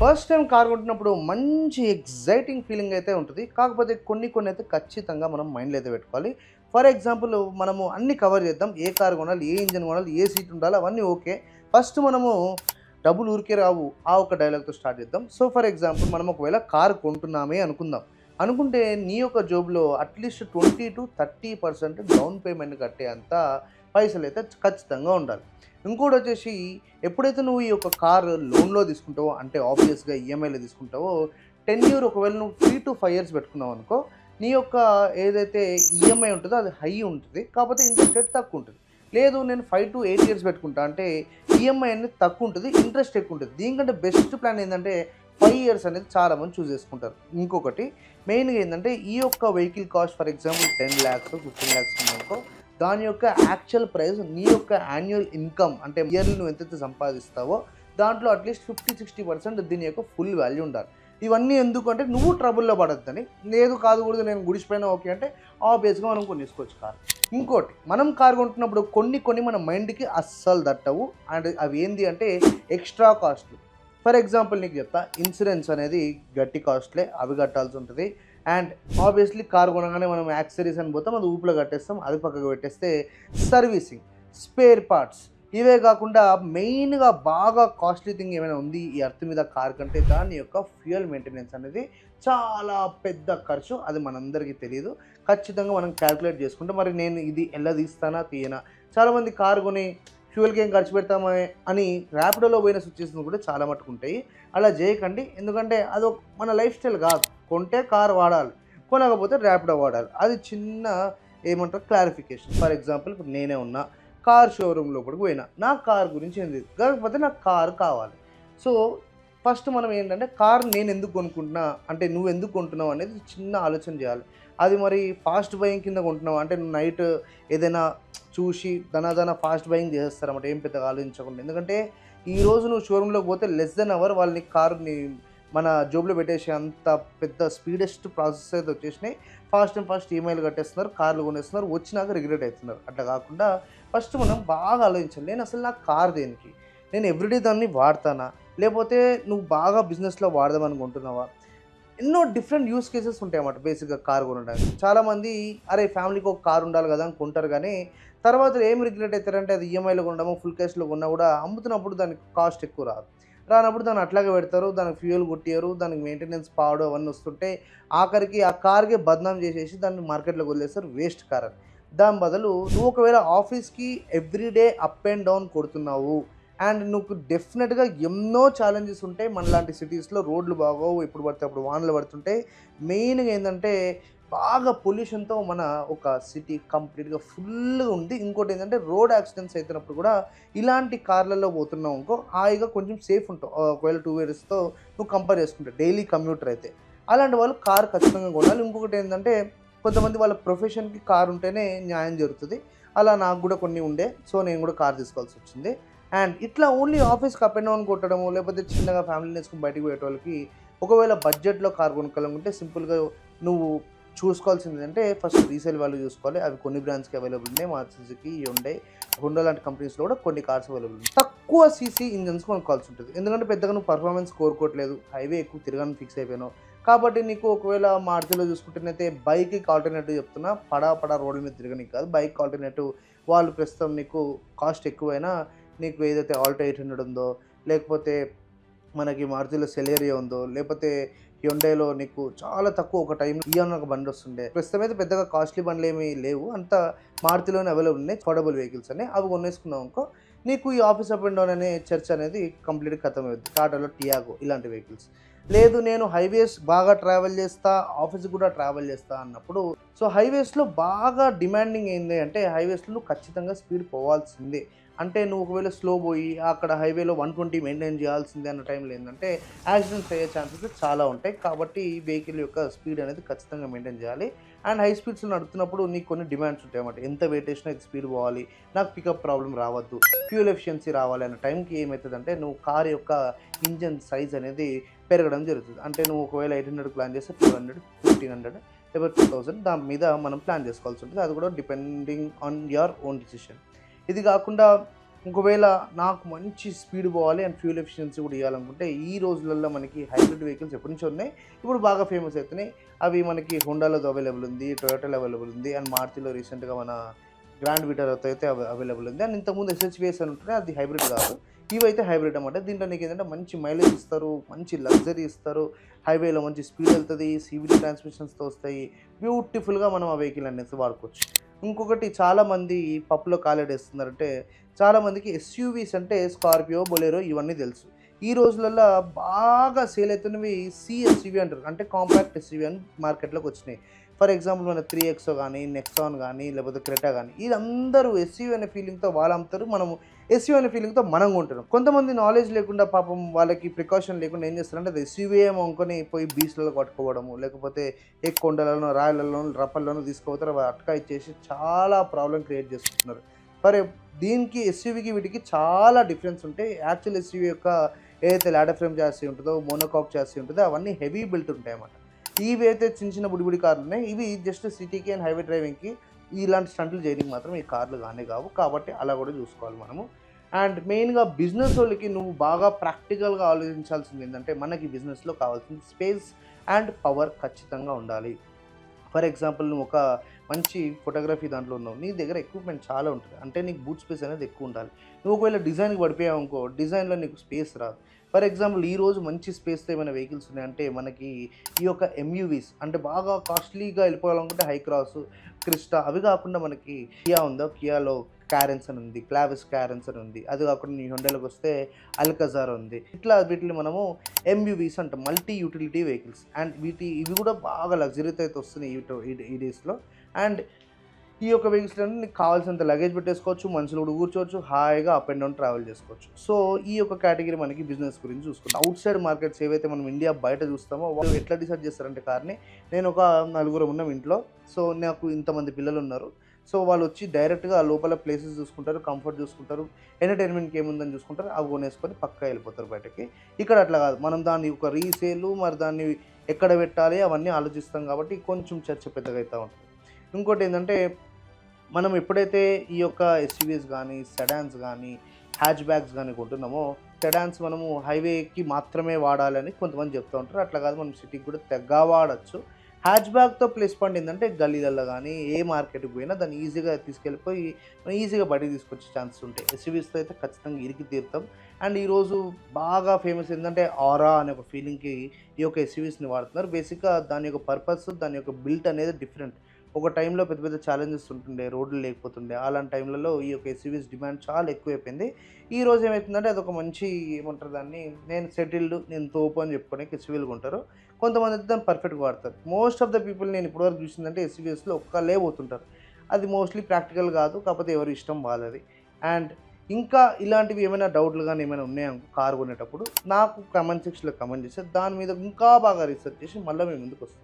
First time car కొంటున్నప్పుడు మంచి exciting feeling అయితే ఉంటుంది. కాకపోతే కొన్ని అయితే ఖచ్చితంగా మనం మైండ్‌లో అయితే పెట్టుకోవాలి. ఫర్ ఎగ్జాంపుల్ మనము అన్నీ కవర్ చేద్దాం. ఏ కార్ కొనాలి? ఏ ఇంజిన్ కొనాలి? ఏ సీట్ ఉండాలి? అవన్నీ ఓకే. ఫస్ట్ మనము డబ్బులు ఊరికే రావు. ఆ ఒక్క డైలాగ్‌తో స్టార్ట్ చేద్దాం. సో, ఫర్ ఎగ్జాంపుల్ మనం ఒకవేళ కార్ కొంటున్నామే అనుకుందాం. అనుకుంటే నీ యొక్క జోబులో అట్‌లీస్ట్ 20-30% డౌన్ పేమెంట్ కట్టేంత పైసలైతే ఖచ్చితంగా ఉండాలి. ఇంకోటొచ్చేసి ఎప్పుడైతే నువ్వు ఈ యొక్క కార్ లోన్‌లో తీసుకుంటావో అంటే ఆబ్వియస్‌గా ఈఎంఐలో తీసుకుంటావో టెన్యూర్ ఒకవేళ నువ్వు 3-5 ఇయర్స్ పెట్టుకున్నావనుకో నీ యొక్క ఏదైతే ఈఎంఐ ఉంటదో అది హై ఉంటది. కాకపోతే ఇంట్రెస్ట్ రేట్ తక్కువుంటది. లేదు నేను 5-8 ఇయర్స్ పెట్టుకుంటా అంటే ఈఎంఐ అనేది తక్కువుంటది. ఇంట్రెస్ట్ ఎక్కువుంటది. దీనికంటే బెస్ట్ ప్లాన్ ఏందంటే 5 ఇయర్స్ అనేది చాలామంది చూజ్ చేసుకుంటారు. ఇంకొకటి మెయిన్‌గా ఏందంటే ఈ యొక్క వెహికల్ కాస్ట్ ఫర్ ఎగ్జాంపుల్ 10,00,000 15,00,000 ఉందనుకో దాని యొక్క యాక్చువల్ ప్రైస్ నీ యొక్క యాన్యువల్ ఇన్‌కమ్ అంటే ఇయర్‌లీ నువ్వు ఎంతైతే సంపాదిస్తావో దాంట్లో అట్‌లీస్ట్ 50-60% దీని యొక్క ఫుల్ వాల్యూ ఉండాలి. ఇవన్నీ ఎందుకంటే నువ్వు ట్రబుల్‌లో పడొద్దని. లేదు కాదుకూడదు నేను గుడిసిపోయినా ఓకే అంటే ఆబ్వియస్‌గా మనం కొనేసుకోవచ్చు కార్. ఇంకోటి మనం కార్ కొంటున్నప్పుడు కొన్ని మన మైండ్‌కి అస్సలు తట్టవు. అండ్ అవి ఏంది అంటే ఎక్స్‌ట్రా కాస్ట్‌లు. ఫర్ ఎగ్జాంపుల్ నీకు చెప్తా ఇన్సూరెన్స్ అనేది గట్టి కాస్ట్‌లే అవి కట్టాల్సి ఉంటది. అండ్ ఆబ్వియస్లీ కార్ కొనగానే మనం యాక్సెసరీస్ అని పోతాం అది ఊపులో కట్టేస్తాం అది పక్కకు పెట్టేస్తే సర్వీసింగ్ స్పేర్ పార్ట్స్ ఇవే కాకుండా మెయిన్గా బాగా కాస్ట్లీ థింగ్ ఏమైనా ఉంది ఈ ఎర్త్ మీద కార్ కంటే దాని యొక్క ఫ్యూయల్ మెయింటెనెన్స్ అనేది చాలా పెద్ద ఖర్చు అది మనందరికీ తెలియదు. ఖచ్చితంగా మనం క్యాల్కులేట్ చేసుకుంటే మరి నేను ఇది ఎలా తీస్తానా తీయనా చాలామంది కార్ కొని ఫ్యూయల్కి ఏం ఖర్చు పెడతామే అని ర్యాపిడోలో పోయిన సిచ్యువేషన్స్ కూడా చాలా మటుకు ఉంటాయి. అలా చేయకండి ఎందుకంటే అది మన లైఫ్ స్టైల్ కాదు. కొంటే కార్ వాడాలి. కొనకపోతే ర్యాపిడో వాడాలి. అది చిన్న ఏమంటారు క్లారిఫికేషన్. ఫర్ ఎగ్జాంపుల్ ఇప్పుడు నేనే ఉన్నా. కార్ షోరూమ్ లోపలికి పోయినా. నాకు కార్ గురించి ఏం తెలీదు. కాకపోతే నాకు కార్ కావాలి. సో, ఫస్ట్ మనం ఏంటంటే కార్ నేను ఎందుకు కొనుక్కుంటున్నా? అంటే నువ్వు ఎందుకు కొంటున్నావు అనేది చిన్న ఆలోచన చేయాలి. అది మరి ఫాస్ట్ బయింగ్ కింద కొంటున్నావా? అంటే నువ్వు నైట్ ఏదైనా చూసి ఫాస్ట్ బయింగ్ చేసేస్తారన్నమాట. ఏం పెద్దగా ఆలోచించకుండా. ఎందుకంటే ఈరోజు నువ్వు షోరూమ్‌లోకి పోతే లెస్ దెన్ అవర్ వాళ్ళు నీకు కారుని మన జోబులో పెట్టేసే అంత పెద్ద స్పీడెస్ట్ ప్రాసెస్ అయితే వచ్చేసినాయి. ఫాస్ట్ అండ్ ఫాస్ట్ ఈఎంఐలు కట్టేస్తున్నారు. కార్లు కొనేస్తున్నారు. వచ్చినాక రిగ్రెట్ అవుతున్నారు. అట్లా కాకుండా ఫస్ట్ మనం బాగా ఆలోచించాలి. నేను అసలు నాకు కార్ దేనికి? నేను ఎవ్రీడే దాన్ని వాడతానా? లేపోతే నువ్వు బాగా బిజినెస్‌లో వాడదాం అనుకుంటున్నావా? ఎన్నో డిఫరెంట్ యూజ్ కేసెస్ ఉంటాయన్నమాట బేసిక్‌గా కార్ కొనడానికి. చాలామంది అరే! ఫ్యామిలీకి ఒక కార్ ఉండాలి కదా! అని కొంటారు గానీ, తర్వాత ఏం రిగ్రెట్ అయితారంటే అది ఈఎంఐలో కొనడమో, ఫుల్ క్యాష్‌లో కొన్నా కూడా అమ్ముతున్నప్పుడు దానికి కాస్ట్ ఎక్కువ రాదు. రానప్పుడు దాన్ని అట్లాగే పెడతారు. దానికి ఫ్యూయల్ కొట్టియరు. దానికి మెయింటెనెన్స్ పాడు అవన్నీ వస్తుంటే ఆఖరికి ఆ కార్‌కే బద్నాం చేసేసి దాన్ని మార్కెట్‌లోకి వదిలేస్తారు వేస్ట్ కార్ అని. దాని బదులు నువ్వు ఒకవేళ ఆఫీస్‌కి ఎవ్రీడే అప్ అండ్ డౌన్ కొడుతున్నావు. అండ్ నువ్వు డెఫినెట్‌గా ఎన్నో ఛాలెంజెస్ ఉంటాయి. మనలాంటి సిటీస్‌లో రోడ్లు బాగోవు. ఎప్పుడు పడితే అప్పుడు వానలు పడుతుంటాయి. మెయిన్‌గా ఏందంటే బాగా పొల్యూషన్‌తో మన ఒక సిటీ కంప్లీట్‌గా ఫుల్‌గా ఉంది. ఇంకోటేంటంటే రోడ్ యాక్సిడెంట్స్ అయితున్నప్పుడు కూడా ఇలాంటి కార్‌లలో పోతున్నావనుకో హాయిగా కొంచెం సేఫ్ ఉంటావు. ఒకవేళ 2 వీలర్స్‌తో నువ్వు కంపేర్ చేసుకుంటే డైలీ కమ్యూటర్ అయితే. అలాంటి వాళ్ళు కార్ ఖచ్చితంగా కొనాలి. ఇంకొకటేంటంటే కొంతమంది వాళ్ళ ప్రొఫెషన్‌కి కార్ ఉంటేనే న్యాయం జరుగుతది. అలా నాకు గూడా కొన్ని ఉండే. సో, నేను గూడా కార్ తీసుకోవాల్సొచ్చింది. అండ్ ఇట్లా ఓన్లీ ఆఫీస్‌కి అప్ అండ్ డౌన్ కొట్టడము, లేకపోతే చిన్నగా ఫ్యామిలీని ఏసుకొని బయటికి పోయేటోళ్ళకి ఒకవేళ బడ్జెట్‌లో కార్ కొనుక్కోవాలనుకుంటే సింపుల్‌గా నువ్వు చూసుకోవాల్సిందేంటంటే ఫస్ట్ రీసేల్ వాల్యూ చూసుకోవాలి. అవి కొన్ని బ్రాండ్స్‌కి అవైలబుల్ ఉన్నాయి. మారుతి సుజుకి, హ్యుండై, హోండా లాంటి కంపెనీస్‌లో కూడా కొన్ని కార్స్ అవైలబుల్ ఉన్నాయి. తక్కువ సీసీ ఇంజిన్స్ కొనుక్కోవాల్సి ఉంటది. ఎందుకంటే పెద్దగా నువ్వు పర్ఫార్మెన్స్ కోరుకోవట్లేదు. హైవే ఎక్కువ తిరగని ఫిక్స్ అయిపోయినావు. కాబట్టి నీకు ఒకవేళ మారుతిలో చూసుకుంటేనైతే బైక్‌కి ఆల్టర్‌నేటివ్ చెప్తున్నా. పడా రోడ్ల మీద తిరగనీకి కాదు. బైక్ ఆల్టర్‌నేటివ్ వాళ్ళు ప్రస్తుతం నీకు కాస్ట్ ఎక్కువైనా నీకు ఏదైతే ఆల్టో 800 ఉందో, లేకపోతే మనకి మారుతిలో సెలెరియో ఉందో, లేకపోతే హ్యుండైలో నీకు చాలా తక్కువ ఒక టైంలో ఇయాన్ ఒక బండి వస్తుండే. ప్రస్తుతం అయితే పెద్దగా కాస్ట్లీ బండ్లేమి లేవు. అంతా మారుతిలోనే అవైలబుల్ ఉన్నాయి. అఫోర్డబుల్ వెహికల్స్ అని. అవి కొనేసుకున్నావనుకో నీకు ఈ ఆఫీస్ అప్ అండ్ డౌన్ అనే చర్చ అనేది కంప్లీట్‌గా ఖతమవుద్ది. టాటాలో టియాగో ఇలాంటి వెహికల్స్. లేదు నేను హైవేస్ బాగా ట్రావెల్ చేస్తా, ఆఫీస్‌కి కూడా ట్రావెల్ చేస్తా అన్నప్పుడు సో, హైవేస్‌లో బాగా డిమాండింగ్ ఏంది అంటే హైవేస్‌లో నువ్వు ఖచ్చితంగా స్పీడ్ పోవాల్సిందే. అంటే నువ్వు ఒకవేళ స్లో పోయి అక్కడ హైవేలో 120 మెయింటైన్ చేయాల్సిందే అన్న టైంలో ఏందంటే యాక్సిడెంట్స్ అయ్యే ఛాన్సెస్ చాలా ఉంటాయి. కాబట్టి వెహికల్ యొక్క స్పీడ్ అనేది ఖచ్చితంగా మెయింటైన్ చేయాలి. అండ్ హై స్పీడ్స్‌లో నడుపుతున్నప్పుడు నీకు కొన్ని డిమాండ్స్ ఉంటాయన్నమాట. ఎంత వెయిట్ ఏసినా ఇది స్పీడ్ పోవాలి. నాకు పికప్ ప్రాబ్లమ్ రావద్దు. ఫ్యూయల్ ఎఫిషియన్సీ రావాలి అన్న టైంకి ఏమైతదంటే నువ్వు కార్ యొక్క ఇంజిన్ సైజ్ అనేది పెరగడం జరుగుతుంది. అంటే నువ్వు ఒకవేళ 800 ప్లాన్ చేస్తే 200, 1500 లేకపోతే 2000 దాని మీద మనం ప్లాన్ చేసుకోవాల్సి ఉంటుంది. అది కూడా depending on your own decision. ఇది కాకుండా ఒకవేళ నాకు మంచి స్పీడ్ పోవాలి అండ్ ఫ్యూల్ ఎఫిషియన్సీ కూడా ఇవ్వాలనుకుంటే ఈ రోజులలో మనకి హైబ్రిడ్ వెహికల్స్ ఎప్పటి నుంచో ఉన్నాయి, ఇప్పుడు బాగా ఫేమస్ అవుతున్నాయి. అవి మనకి హోండాలో అవైలబుల్ ఉంది, టొయోటాలో అవైలబుల్ ఉంది, అండ్ మారుతిలో రీసెంట్గా మన గ్రాండ్ విటారాతో అయితే అవైలబుల్ ఉంది. అండ్ ఇంతకుముందు ఎస్హెచ్విఎస్ అని ఉంటుండే, అది హైబ్రిడ్ కాదు. ఇవైతే హైబ్రిడ్ అనమాట. దీంట్లో నీకు ఏంటంటే మంచి మైలేజ్ ఇస్తారు, మంచి లగ్జరీ ఇస్తారు, హైవేలో మంచి స్పీడ్ వెళ్తుంది, సివిడి ట్రాన్స్మిషన్స్తో వస్తాయి. బ్యూటిఫుల్గా మనం ఆ వెహికల్ అనేసి వాడుకోవచ్చు. ఇంకొకటి చాలామంది పప్పులో కాలేడేస్తున్నారంటే, చాలామందికి ఎస్యూవీస్ అంటే స్కార్పియో, బొలెరో ఇవన్నీ తెలుసు. ఈ రోజులలో బాగా సేల్ అవుతున్నవి సిఎస్యూవీ అంటారు, అంటే కాంపాక్ట్ ఎస్యూవీ అని మార్కెట్లోకి వచ్చినాయి. ఫర్ ఎగ్జాంపుల్ మన 3XO కానీ, నెక్సాన్ కానీ, లేకపోతే క్రెటా కానీ, ఇదందరూ ఎస్యూవీ అనే ఫీలింగ్తో వాళ్ళు అమ్ముతారు, మనము ఎస్యూవీ అనే ఫీలింగ్తో మనం కొంటున్నాం. కొంతమంది నాలెడ్జ్ లేకుండా పాపం వాళ్ళకి ప్రికాషన్ లేకుండా ఏం చేస్తారంటే అది ఎస్యూవీ ఏమో అనుకొని పోయి బీచ్లలో పట్టుకోవడము, లేకపోతే ఏ కొండలను, రాయలలోను, రప్పల్లోనూ తీసుకుపోతారు, అవి అటకా ఇచ్చేసి చాలా ప్రాబ్లం క్రియేట్ చేసుకుంటున్నారు. మరి దీనికి ఎస్యూవీకి వీటికి చాలా డిఫరెన్స్ ఉంటాయి. యాక్చువల్ ఎస్యూవీ యొక్క ఏదైతే లాడర్ ఫ్రేమ్ చాసీ ఉంటుందో, మోనోకాక్ చాసీ ఉంటుందో అవన్నీ హెవీ బిల్ట్ ఉంటాయి అన్నమాట. ఇవి అయితే చిన్న చిన్న బుడి కార్లు ఉన్నాయి, ఇవి జస్ట్ సిటీకి అండ్ హైవే డ్రైవింగ్కి ఇలాంటి స్టంట్లు చేయడానికి మాత్రం ఈ కార్లు కానీ కావు, కాబట్టి అలా కూడా చూసుకోవాలి మనము. అండ్ మెయిన్గా బిజినెస్ వాళ్ళకి నువ్వు బాగా ప్రాక్టికల్గా ఆలోచించాల్సింది ఏంటంటే, మనకి బిజినెస్లో కావాల్సింది స్పేస్ అండ్ పవర్ ఖచ్చితంగా ఉండాలి. ఫర్ ఎగ్జాంపుల్ నువ్వు ఒక మంచి ఫోటోగ్రఫీ దాంట్లో ఉన్నావు, నీ దగ్గర ఎక్విప్మెంట్ చాలా ఉంటుంది, అంటే నీకు బూట్ స్పేస్ అనేది ఎక్కువ ఉండాలి. నువ్వు ఒకవేళ డిజైన్కి పడిపోయావు అనుకో, డిజైన్లో నీకు స్పేస్ రాదు. ఫర్ ఎగ్జాంపుల్ ఈరోజు మంచి స్పేస్తో ఏమైనా వెహికల్స్ ఉన్నాయంటే మనకి ఈ యొక్క ఎంయూవీస్, అంటే బాగా కాస్ట్లీగా వెళ్ళిపోవాలనుకుంటే హైక్రాస్, క్రిస్టా, అవి కాకుండా మనకి కియా ఉందో, కియాలో క్యారెన్స్ అని ఉంది, క్లావిస్ క్యారెన్స్ అని ఉంది, అది కాకుండా నీ హుండాలోకి వస్తే అల్కజార్ ఉంది. ఇట్లా వీటిని మనము ఎంయూవీస్ అంటాం, మల్టీ యూటిలిటీ వెహికల్స్. అండ్ ఇవి కూడా బాగా లగ్జరీతో అయితే వస్తున్నాయి ఈ డేస్లో. అండ్ ఈ యొక్క వెహికల్స్ అంటే నీకు కావాల్సినంత లగేజ్ పెట్టేసుకోవచ్చు, మనుషులు కూడా కూర్చోవచ్చు, హాయిగా అప్ అండ్ డౌన్ ట్రావెల్ చేసుకోవచ్చు. సో ఈ యొక్క కేటగిరీ మనకి బిజినెస్ గురించి చూసుకుంటాం. అవుట్ సైడ్ మార్కెట్స్ ఏవైతే మనం ఇండియా బయట చూస్తామో వాళ్ళు ఎట్లా డిసైడ్ చేస్తారంటే కార్ని, నేను ఒక నలుగురు ఉన్నాం ఇంట్లో, సో నాకు ఇంతమంది పిల్లలు ఉన్నారు, సో వాళ్ళు వచ్చి డైరెక్ట్గా లోపల ప్లేసెస్ చూసుకుంటారు, కంఫర్ట్ చూసుకుంటారు, ఎంటర్టైన్మెంట్కి ఏముందని చూసుకుంటారు, అవి కొనేసుకొని పక్కా వెళ్ళిపోతారు బయటకి. ఇక్కడ అట్లా కాదు, మనం దాన్ని ఒక రీసేలు, మరి దాన్ని ఎక్కడ పెట్టాలి అవన్నీ ఆలోచిస్తాం, కాబట్టి కొంచెం చర్చ పెద్దగా అవుతూ ఉంటుంది. ఇంకోటి ఏంటంటే, మనం ఎప్పుడైతే ఈ యొక్క ఎస్యూవీస్ కానీ, సెడాన్స్ కానీ, హ్యాచ్ బ్యాగ్స్ కానీ కొంటున్నామో, సెడాన్స్ మనము హైవేకి మాత్రమే వాడాలని కొంతమంది చెప్తూ ఉంటారు. అట్లా కాదు, మనం సిటీకి కూడా తెగ వాడచ్చు. హ్యాచ్ బ్యాగ్తో ప్లస్ పాయింట్ ఏంటంటే, గల్లీలలో కానీ ఏ మార్కెట్కి పోయినా దాన్ని ఈజీగా తీసుకెళ్ళిపోయి మనం ఈజీగా బయటకు తీసుకొచ్చే ఛాన్సెస్ ఉంటాయి. ఎస్యూవీస్తో అయితే ఖచ్చితంగా ఇరికి తీరుతాం. అండ్ ఈరోజు బాగా ఫేమస్ ఏంటంటే ఆరా అనే ఒక ఫీలింగ్కి ఈ యొక్క ఎస్యూవీస్ని వాడుతున్నారు. బేసిక్గా దాని యొక్క పర్పస్, దాని యొక్క బిల్ట్ అనేది డిఫరెంట్. ఒక టైంలో పెద్ద పెద్ద ఛాలెంజెస్ ఉంటుండే, రోడ్లు లేకపోతుండే, అలాంటి టైంలలో ఈ యొక్క ఎస్యూవీస్ డిమాండ్ చాలా ఎక్కువైపోయింది. ఈ రోజు ఏమవుతుందంటే అదొక మంచి ఏమంటారు దాన్ని, నేను సెటిల్డ్, నేను తోపు అని చెప్పుకోవడానికి ఎస్యూవీలు కొంటారు. కొంతమంది అయితే దాన్ని పర్ఫెక్ట్గా వాడతారు. మోస్ట్ ఆఫ్ ద పీపుల్ నేను ఇప్పటివరకు చూసిందంటే ఎస్యూవీస్లో ఒక్కలే పోతుంటారు. అది మోస్ట్లీ ప్రాక్టికల్ కాదు, కాకపోతే ఎవరి ఇష్టం వాళ్ళది. అండ్ ఇంకా ఇలాంటివి ఏమైనా డౌట్లు కానీ ఏమైనా ఉన్నాయనుకో కారు కొనేటప్పుడు, నాకు కమెంట్ సెక్షన్లో కమెంట్ చేస్తే దాని మీద ఇంకా బాగా రీసెర్చ్ చేసి మళ్ళీ మేము ముందుకు వస్తాం.